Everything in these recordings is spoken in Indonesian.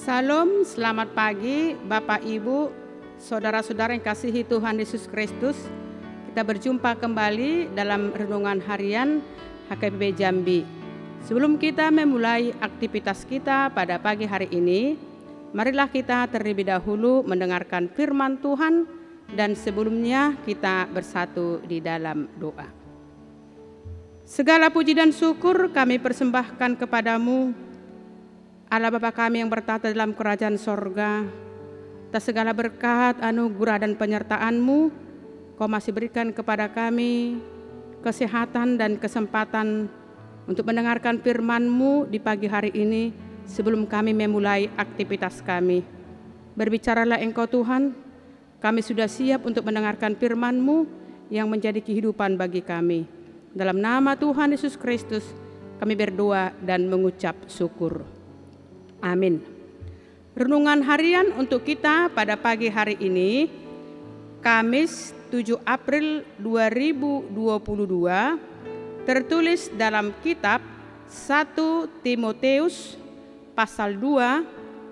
Salam, selamat pagi Bapak Ibu, saudara-saudara yang kasihi Tuhan Yesus Kristus. Kita berjumpa kembali dalam renungan harian HKBP Jambi. Sebelum kita memulai aktivitas kita pada pagi hari ini, marilah kita terlebih dahulu mendengarkan firman Tuhan dan sebelumnya kita bersatu di dalam doa. Segala puji dan syukur kami persembahkan kepadamu, Allah Bapa kami yang bertata dalam kerajaan sorga. Atas segala berkat, anugerah dan penyertaan-Mu, Kau masih berikan kepada kami kesehatan dan kesempatan untuk mendengarkan firman-Mu di pagi hari ini sebelum kami memulai aktivitas kami. Berbicaralah Engkau Tuhan, kami sudah siap untuk mendengarkan firman-Mu yang menjadi kehidupan bagi kami. Dalam nama Tuhan Yesus Kristus kami berdoa dan mengucap syukur. Amin. Renungan harian untuk kita pada pagi hari ini, Kamis 7 April 2022, tertulis dalam kitab 1 Timotius pasal 2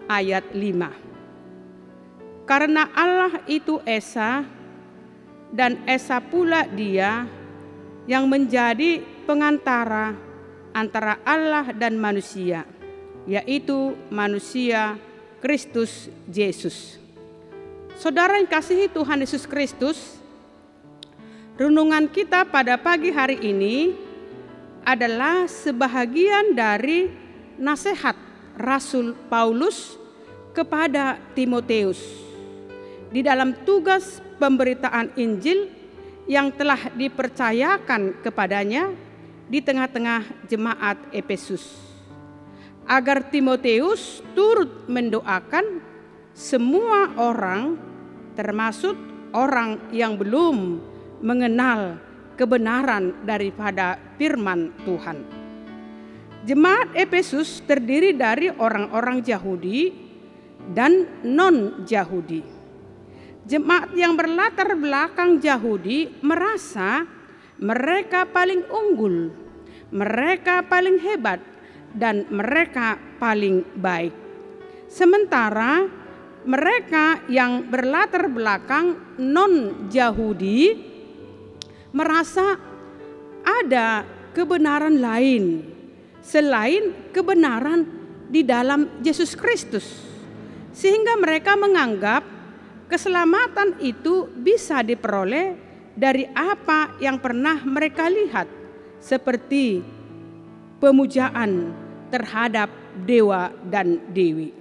ayat 5. Karena Allah itu Esa, dan Esa pula Dia yang menjadi pengantara antara Allah dan manusia, yaitu manusia Kristus Yesus. Saudara yang kasihi Tuhan Yesus Kristus, renungan kita pada pagi hari ini adalah sebahagian dari nasihat Rasul Paulus kepada Timotius di dalam tugas pemberitaan Injil yang telah dipercayakan kepadanya di tengah-tengah jemaat Efesus, agar Timotius turut mendoakan semua orang, termasuk orang yang belum mengenal kebenaran daripada firman Tuhan. Jemaat Efesus terdiri dari orang-orang Yahudi dan non-Yahudi. Jemaat yang berlatar belakang Yahudi merasa mereka paling unggul, mereka paling hebat, dan mereka paling baik. Sementara mereka yang berlatar belakang non-Yahudi merasa ada kebenaran lain selain kebenaran di dalam Yesus Kristus, sehingga mereka menganggap keselamatan itu bisa diperoleh dari apa yang pernah mereka lihat, seperti pemujaan terhadap dewa dan dewi.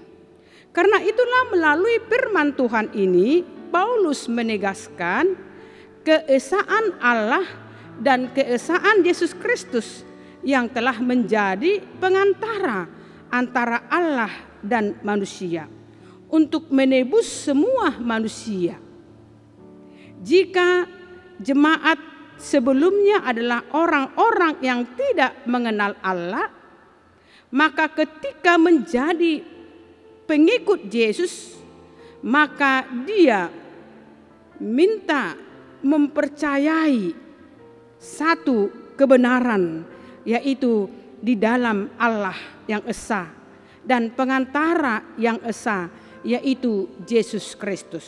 Karena itulah melalui firman Tuhan ini, Paulus menegaskan keesaan Allah dan keesaan Yesus Kristus yang telah menjadi pengantara antara Allah dan manusia untuk menebus semua manusia. Jika jemaat sebelumnya adalah orang-orang yang tidak mengenal Allah, maka ketika menjadi pengikut Yesus, maka dia minta mempercayai satu kebenaran, yaitu di dalam Allah yang esa dan pengantara yang esa, yaitu Yesus Kristus.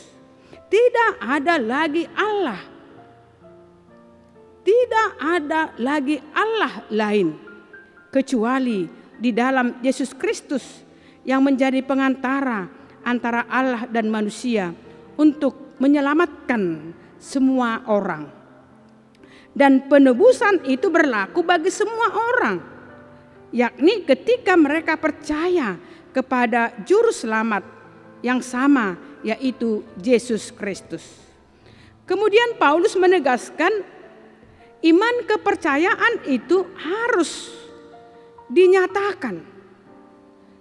Tidak ada lagi Allah, tidak ada lagi Allah lain kecuali di dalam Yesus Kristus yang menjadi pengantara antara Allah dan manusia untuk menyelamatkan semua orang. Dan penebusan itu berlaku bagi semua orang, yakni ketika mereka percaya kepada juru selamat yang sama, yaitu Yesus Kristus. Kemudian Paulus menegaskan iman kepercayaan itu harus dinyatakan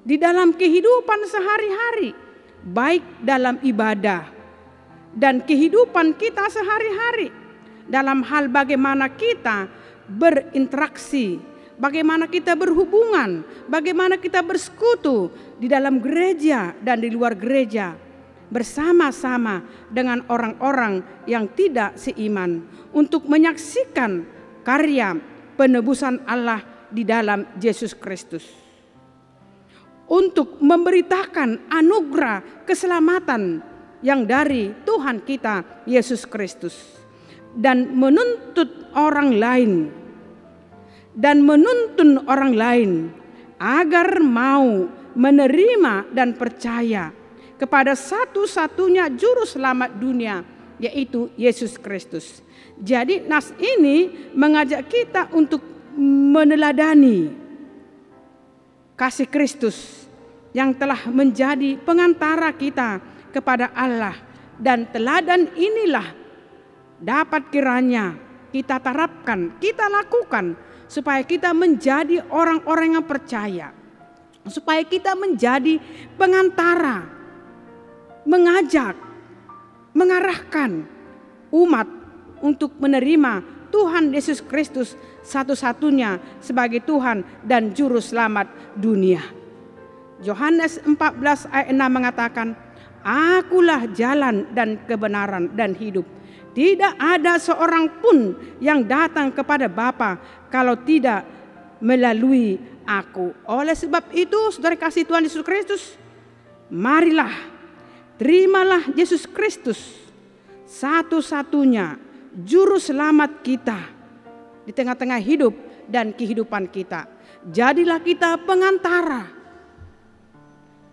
di dalam kehidupan sehari-hari, baik dalam ibadah dan kehidupan kita sehari-hari, dalam hal bagaimana kita berinteraksi, bagaimana kita berhubungan, bagaimana kita bersekutu di dalam gereja dan di luar gereja, bersama-sama dengan orang-orang yang tidak seiman untuk menyaksikan karya penebusan Allah di dalam Yesus Kristus. untuk memberitakan anugerah keselamatan yang dari Tuhan kita Yesus Kristus, dan menuntut orang lain dan menuntun orang lain agar mau menerima dan percaya kepada satu-satunya juru selamat dunia, yaitu Yesus Kristus. Jadi nas ini mengajak kita untuk meneladani kasih Kristus yang telah menjadi pengantara kita kepada Allah, dan teladan inilah dapat kiranya kita terapkan, kita lakukan supaya kita menjadi orang-orang yang percaya, supaya kita menjadi pengantara, mengajak, mengarahkan umat untuk menerima Tuhan Yesus Kristus satu-satunya sebagai Tuhan dan Juru Selamat dunia. Yohanes 14 ayat 6 mengatakan, "Akulah jalan dan kebenaran dan hidup. Tidak ada seorang pun yang datang kepada Bapa kalau tidak melalui aku." Oleh sebab itu, saudara kasih Tuhan Yesus Kristus, marilah terimalah Yesus Kristus satu-satunya juru selamat kita di tengah-tengah hidup dan kehidupan kita. Jadilah kita pengantara,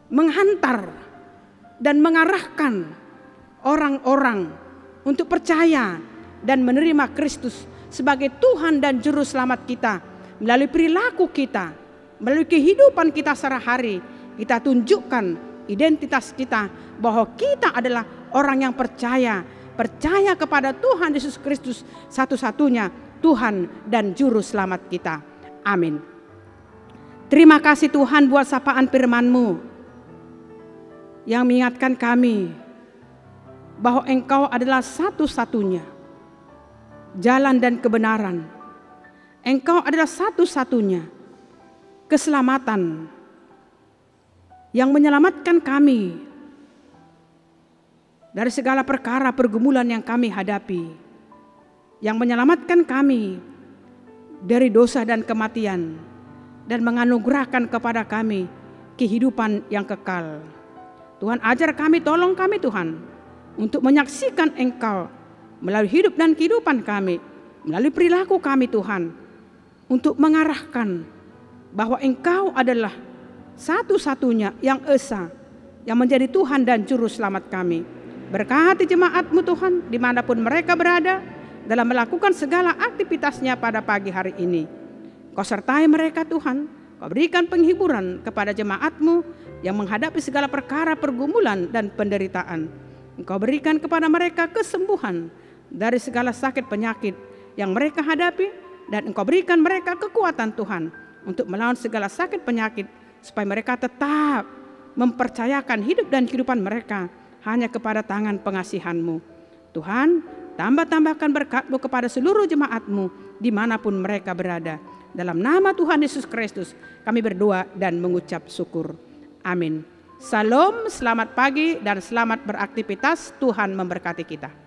menghantar dan mengarahkan orang-orang untuk percaya dan menerima Kristus sebagai Tuhan dan Juru Selamat kita. Melalui perilaku kita, melalui kehidupan kita sehari-hari, kita tunjukkan identitas kita bahwa kita adalah orang yang percaya kepada Tuhan Yesus Kristus satu-satunya Tuhan dan Juru Selamat kita. Amin. Terima kasih Tuhan buat sapaan firman-Mu yang mengingatkan kami bahwa Engkau adalah satu-satunya jalan dan kebenaran. Engkau adalah satu-satunya keselamatan yang menyelamatkan kami dari segala perkara pergumulan yang kami hadapi, yang menyelamatkan kami dari dosa dan kematian, dan menganugerahkan kepada kami kehidupan yang kekal. Tuhan, ajar kami, tolong kami Tuhan, untuk menyaksikan Engkau melalui hidup dan kehidupan kami, melalui perilaku kami Tuhan, untuk mengarahkan bahwa Engkau adalah satu-satunya yang esa, yang menjadi Tuhan dan Juru Selamat kami. Berkati jemaat-Mu Tuhan, dimanapun mereka berada, dalam melakukan segala aktivitasnya pada pagi hari ini. Kau sertai mereka Tuhan, Kau berikan penghiburan kepada jemaat-Mu yang menghadapi segala perkara pergumulan dan penderitaan. Engkau berikan kepada mereka kesembuhan dari segala sakit penyakit yang mereka hadapi, dan Engkau berikan mereka kekuatan Tuhan untuk melawan segala sakit penyakit, supaya mereka tetap mempercayakan hidup dan kehidupan mereka hanya kepada tangan pengasihan-Mu. Tuhan, tambah-tambahkan berkat-Mu kepada seluruh jemaat-Mu dimanapun mereka berada. Dalam nama Tuhan Yesus Kristus kami berdoa dan mengucap syukur. Amin. Salam, selamat pagi dan selamat beraktivitas. Tuhan memberkati kita.